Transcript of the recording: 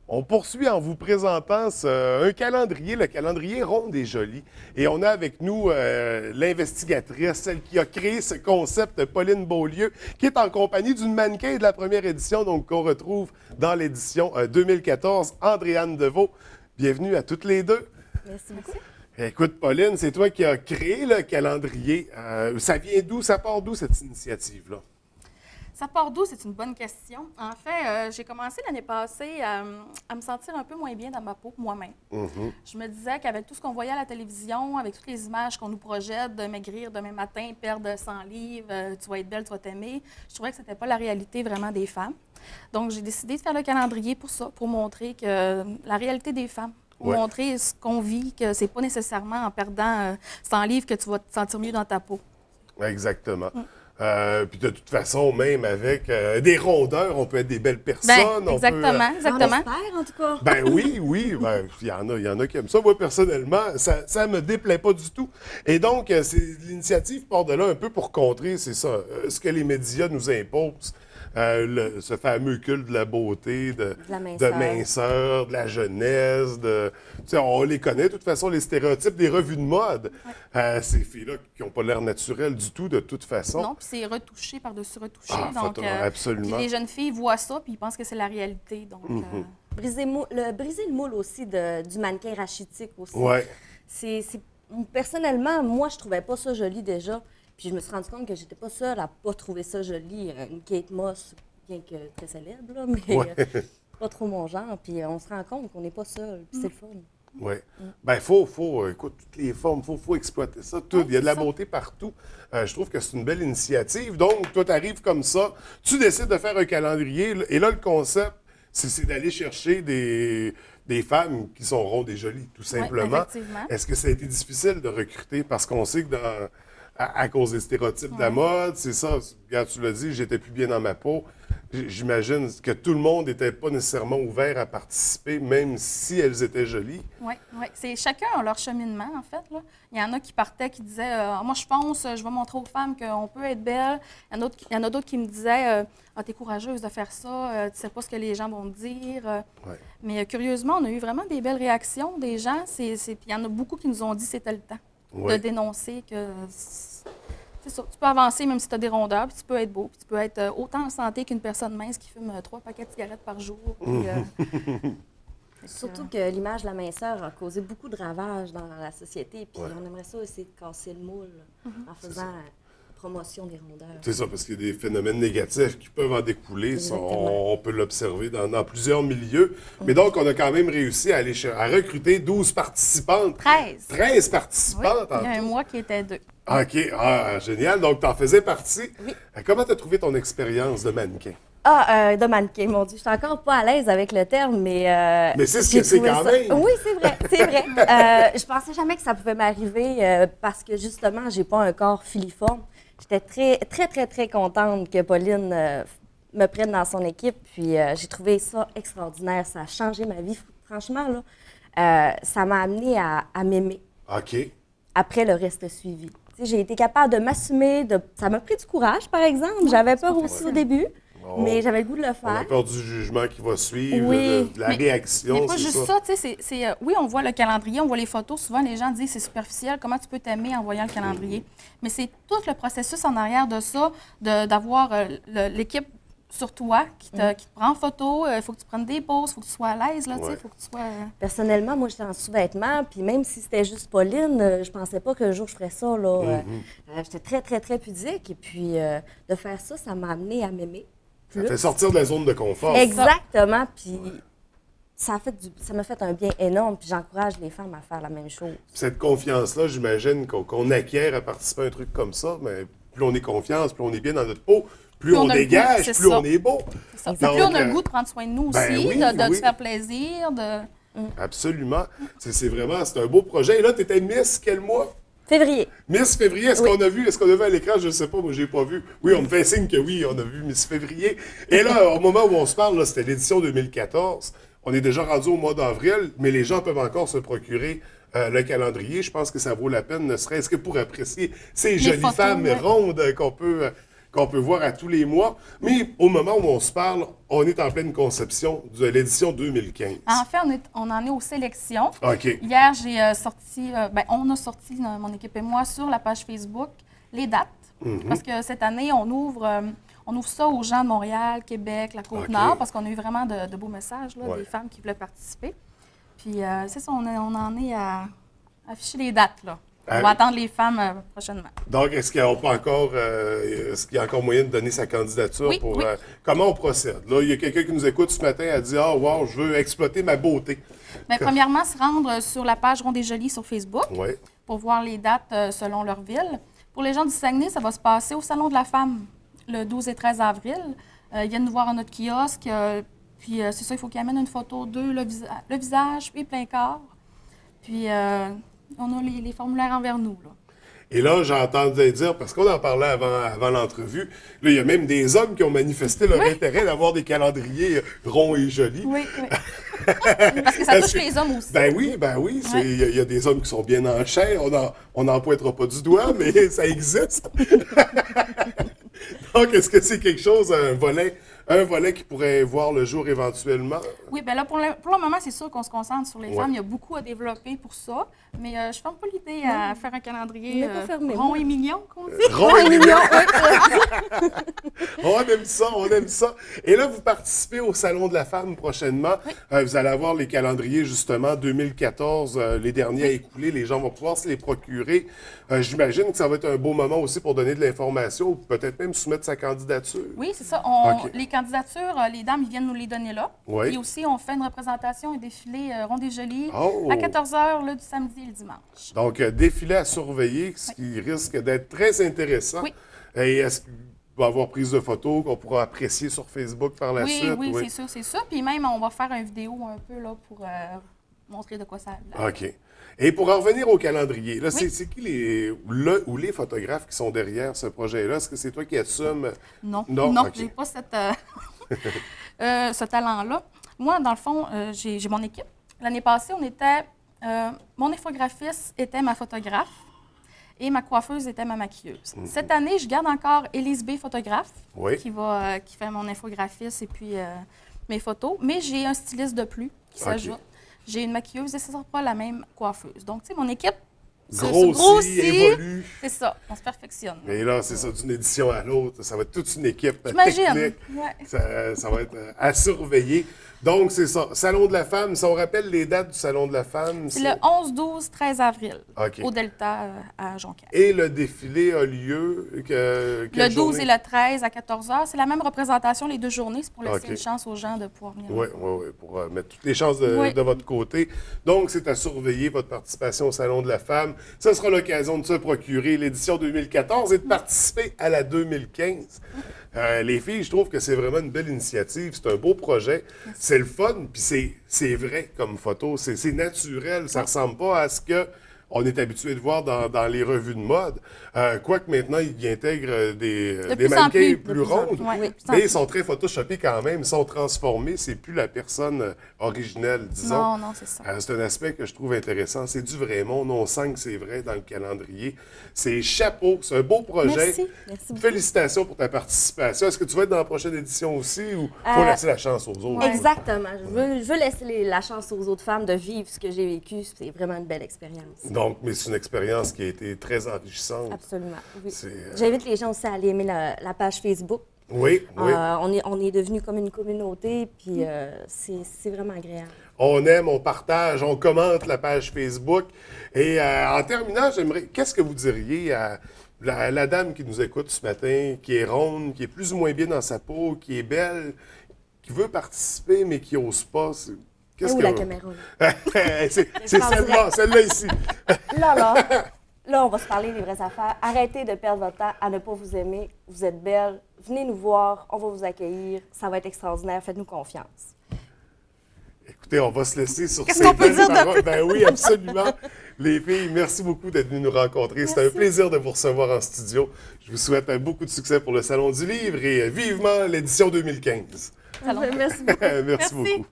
On poursuit en vous présentant un calendrier, le calendrier Ronde et Jolie. Et on a avec nous l'investigatrice, celle qui a créé ce concept, Pauline Beaulieu, qui est en compagnie d'une mannequin de la première édition, donc qu'on retrouve dans l'édition 2014, Andréane Deveau. Bienvenue à toutes les deux. Merci beaucoup. Écoute, Pauline, c'est toi qui as créé le calendrier. Ça vient d'où, ça part d'où cette initiative-là? Ça part d'où? C'est une bonne question. En fait, j'ai commencé l'année passée à me sentir un peu moins bien dans ma peau moi-même. Je me disais qu'avec tout ce qu'on voyait à la télévision, avec toutes les images qu'on nous projette de maigrir demain matin, perdre 100 livres, tu vas être belle, tu vas t'aimer, je trouvais que ce n'était pas la réalité vraiment des femmes. Donc, j'ai décidé de faire le calendrier pour ça, pour montrer que la réalité des femmes. Pour montrer ce qu'on vit, que c'est pas nécessairement en perdant 100 livres que tu vas te sentir mieux dans ta peau. Exactement. Puis de toute façon, même avec des rondeurs, on peut être des belles personnes. Exactement, exactement. On espère, en tout cas. Ben oui, ben, il y en a qui aiment ça. Moi, personnellement, ça me déplaît pas du tout. Et donc, l'initiative part de là un peu pour contrer, c'est ça, ce que les médias nous imposent. Ce fameux culte de la beauté, de la minceur. minceur, de la jeunesse, on les connaît de toute façon, les stéréotypes des revues de mode. Ces filles-là qui n'ont pas l'air naturelles du tout, de toute façon. Non, puis c'est retouché par-dessus retouché. Donc, absolument. Puis les jeunes filles voient ça, puis ils pensent que c'est la réalité. Donc, briser le moule aussi du mannequin rachitique aussi. Ouais. Personnellement, moi, je trouvais pas ça joli déjà. Puis je me suis rendu compte que j'étais pas seule à pas trouver ça joli. Une Kate Moss, bien que très célèbre, là, mais pas trop mon genre. Puis on se rend compte qu'on n'est pas seul. Puis c'est le fun. Oui. Bien, écoute, toutes les formes, faut exploiter ça. Tout. Il y a de la beauté partout. Je trouve que c'est une belle initiative. Donc, toi, tu arrives comme ça, tu décides de faire un calendrier. Et là, le concept, c'est d'aller chercher des femmes qui sont rondes et jolies, tout simplement. Effectivement. Est-ce que ça a été difficile de recruter? Parce qu'on sait que à cause des stéréotypes de la mode, c'est ça. Regarde, tu l'as dit, j'étais plus bien dans ma peau. J'imagine que tout le monde n'était pas nécessairement ouvert à participer, même si elles étaient jolies. Oui. Chacun a leur cheminement, en fait. Là. Il y en a qui partaient, qui disaient moi, je pense, je vais montrer aux femmes qu'on peut être belle. Il y en a d'autres qui me disaient t'es courageuse de faire ça, tu sais pas ce que les gens vont te dire. Mais curieusement, on a eu vraiment des belles réactions des gens. Puis il y en a beaucoup qui nous ont dit que c'était le temps. De dénoncer que c'est ça. Tu peux avancer même si tu as des rondeurs, puis tu peux être beau, puis tu peux être autant en santé qu'une personne mince qui fume 3 paquets de cigarettes par jour. Puis, Surtout que l'image de la minceur a causé beaucoup de ravages dans la société. Puis on aimerait ça essayer de casser le moule en faisant promotion des rondeurs. C'est ça, parce qu'il y a des phénomènes négatifs qui peuvent en découler. Ça, on peut l'observer dans plusieurs milieux. Mais donc, on a quand même réussi à recruter 12 participantes. 13. 13 participantes. Oui, il y a un mois qui était 2. OK, génial. Donc, tu en faisais partie. Oui. Comment tu as trouvé ton expérience de mannequin? De mannequin, mon Dieu. Je suis encore pas à l'aise avec le terme, mais... Mais c'est ce que c'est quand même. Oui, c'est vrai, c'est vrai. Je pensais jamais que ça pouvait m'arriver parce que, justement, j'ai pas un corps filiforme. J'étais très, très, très, très contente que Pauline me prenne dans son équipe. Puis j'ai trouvé ça extraordinaire. Ça a changé ma vie. Franchement, là, ça m'a amenée à m'aimer. OK. Après, le reste suivi. J'ai été capable de m'assumer. Ça m'a pris du courage, par exemple. J'avais peur aussi au début, mais j'avais le goût de le On a faire. peur du jugement qui va suivre, Oui. de la réaction. Mais pas juste ça, tu sais, oui, on voit le calendrier, on voit les photos. Souvent, les gens disent c'est superficiel, comment tu peux t'aimer en voyant le calendrier? Mais c'est tout le processus en arrière de ça, d'avoir l'équipe sur toi qui te prend en photo. Il faut que tu prennes des poses, il faut que tu sois à l'aise, là, tu sais, il faut que tu sois... Personnellement, moi, j'étais en sous-vêtements, puis même si c'était juste Pauline, je pensais pas qu'un jour je ferais ça, là. J'étais très, très, très pudique, et puis de faire ça, ça m'a amenée à m'aimer plus. Ça fait sortir de la zone de confort. Exactement, puis ça m'a fait un bien énorme, puis j'encourage les femmes à faire la même chose. Cette confiance-là, j'imagine qu'on acquiert à participer à un truc comme ça, mais plus on est confiance, plus on est bien dans notre peau, plus on dégage, plus on est beau. C'est ça. Puis plus on a le goût de prendre soin de nous aussi, de se faire plaisir, Absolument. C'est un beau projet. Et là, tu étais Miss quel mois? Février. Miss Février, est-ce qu'on a vu à l'écran? Je ne sais pas, moi, je n'ai pas vu. Oui, on me fait signe que oui, on a vu Miss Février. Et là, au moment où on se parle, là, c'était l'édition 2014. On est déjà rendu au mois d'avril, mais les gens peuvent encore se procurer le calendrier. Je pense que ça vaut la peine, ne serait-ce que pour apprécier ces jolies photos, femmes rondes qu'on peut voir à tous les mois. Mais au moment où on se parle, on est en pleine conception de l'édition 2015. En fait, on en est aux sélections. OK. Hier, on a sorti, mon équipe et moi, sur la page Facebook, les dates. Parce que cette année, on ouvre ça aux gens de Montréal, Québec, la Côte-Nord, parce qu'on a eu vraiment de beaux messages, là, des femmes qui voulaient participer. Puis, c'est ça, on en est à afficher les dates, là. On va attendre les femmes prochainement. Donc, est-ce qu'il y a encore moyen de donner sa candidature Oui, oui. Comment on procède? Là, il y a quelqu'un qui nous écoute ce matin a dit « Ah, wow, je veux exploiter ma beauté. » Bien, premièrement, se rendre sur la page Ronde et Jolie sur Facebook Oui. pour voir les dates selon leur ville. Pour les gens du Saguenay, ça va se passer au Salon de la Femme le 12 et 13 avril. Ils viennent nous voir à notre kiosque. Puis, c'est ça, il faut qu'ils amènent une photo d'eux, le visage, puis plein corps. Puis, on a les formulaires envers nous, là. Et là, j'entendais dire, parce qu'on en parlait avant l'entrevue, là, il y a même des hommes qui ont manifesté leur intérêt d'avoir des calendriers ronds et jolis. Oui, oui. Parce que ça touche les hommes aussi. Ben oui. Il y a des hommes qui sont bien en chair. On n'en pointera pas du doigt, mais ça existe. Donc, est-ce que c'est quelque chose, un volet qui pourrait voir le jour éventuellement? Oui, bien là, pour le moment, c'est sûr qu'on se concentre sur les femmes. Il y a beaucoup à développer pour ça. Mais je ne ferme pas l'idée à faire un calendrier rond et mignon, qu'on dit. Rond et mignon! On aime ça. Et là, vous participez au Salon de la Femme prochainement. Oui. Vous allez avoir les calendriers, justement, 2014, les derniers à écouler. Les gens vont pouvoir se les procurer. J'imagine que ça va être un beau moment aussi pour donner de l'information ou peut-être même soumettre sa candidature. Oui, c'est ça. Les candidatures, les dames, ils viennent nous les donner là. Oui. Et aussi, on fait une représentation, un défilé Ronde et Jolie à 14h du samedi et le dimanche. Donc, défilé à surveiller, ce qui risque d'être très intéressant. Oui. Et est-ce qu'il va y avoir prise de photos qu'on pourra apprécier sur Facebook par la suite? Oui, c'est sûr. Puis même, on va faire une vidéo un peu là, pour montrer de quoi ça a l'air. OK. Et pour en revenir au calendrier, là, c'est qui les photographes qui sont derrière ce projet-là? Est-ce que c'est toi qui assumes? Non, OK. j'ai pas ce talent-là. Moi, dans le fond, j'ai mon équipe. L'année passée, mon infographiste était ma photographe et ma coiffeuse était ma maquilleuse. Cette année, je garde encore Élise B, photographe, qui fait mon infographiste et puis mes photos. Mais j'ai un styliste de plus qui s'ajoute. J'ai une maquilleuse et ce ne sera pas la même coiffeuse. Donc, tu sais, mon équipe grossit, évolue. C'est ça, on se perfectionne. Mais là, c'est ça, d'une édition à l'autre, ça va être toute une équipe technique. Ouais. Ça va être à surveiller. Donc, c'est ça. Salon de la Femme, si on rappelle les dates du Salon de la Femme. C'est le 11, 12, 13 avril, au Delta à Jonquière. Et le défilé a lieu le 12 et le 13 à 14h. C'est la même représentation les 2 journées. C'est pour laisser une chance aux gens de pouvoir venir. Oui, pour mettre toutes les chances de votre côté. Donc, c'est à surveiller votre participation au Salon de la Femme. Ce sera l'occasion de se procurer l'édition 2014 et de participer à la 2015. Les filles, je trouve que c'est vraiment une belle initiative. C'est un beau projet. C'est le fun, puis c'est vrai comme photo. C'est naturel. Ça ressemble pas à ce qu'on est habitué de voir dans les revues de mode. Quoique maintenant, ils intègrent des mannequins plus rondes. Mais ils sont très photoshopés quand même. Ils sont transformés. C'est plus la personne originelle, disons. Non, c'est ça. C'est un aspect que je trouve intéressant. C'est du vrai monde. On sent que c'est vrai dans le calendrier. C'est chapeau. C'est un beau projet. Merci beaucoup. Félicitations pour ta participation. Est-ce que tu vas être dans la prochaine édition aussi ou faut laisser la chance aux autres? Exactement. Je veux laisser la chance aux autres femmes de vivre ce que j'ai vécu. C'est vraiment une belle expérience. Donc, mais c'est une expérience qui a été très enrichissante. Absolument, oui. J'invite les gens aussi à aller aimer la page Facebook. Oui. On est devenu comme une communauté, puis c'est vraiment agréable. On aime, on partage, on commente la page Facebook. Et en terminant, qu'est-ce que vous diriez à la dame qui nous écoute ce matin, qui est ronde, qui est plus ou moins bien dans sa peau, qui est belle, qui veut participer, mais qui n'ose pas? Où la caméra? C'est celle-là ici. Là, on va se parler des vraies affaires. Arrêtez de perdre votre temps à ne pas vous aimer. Vous êtes belle. Venez nous voir. On va vous accueillir. Ça va être extraordinaire. Faites-nous confiance. Écoutez, on va se laisser sur Qu'est-ce qu'on peut dire de plus? Ben oui, absolument. Les filles, merci beaucoup d'être venues nous rencontrer. C'était un plaisir de vous recevoir en studio. Je vous souhaite beaucoup de succès pour le Salon du Livre et vivement l'édition 2015. Merci beaucoup. Merci beaucoup.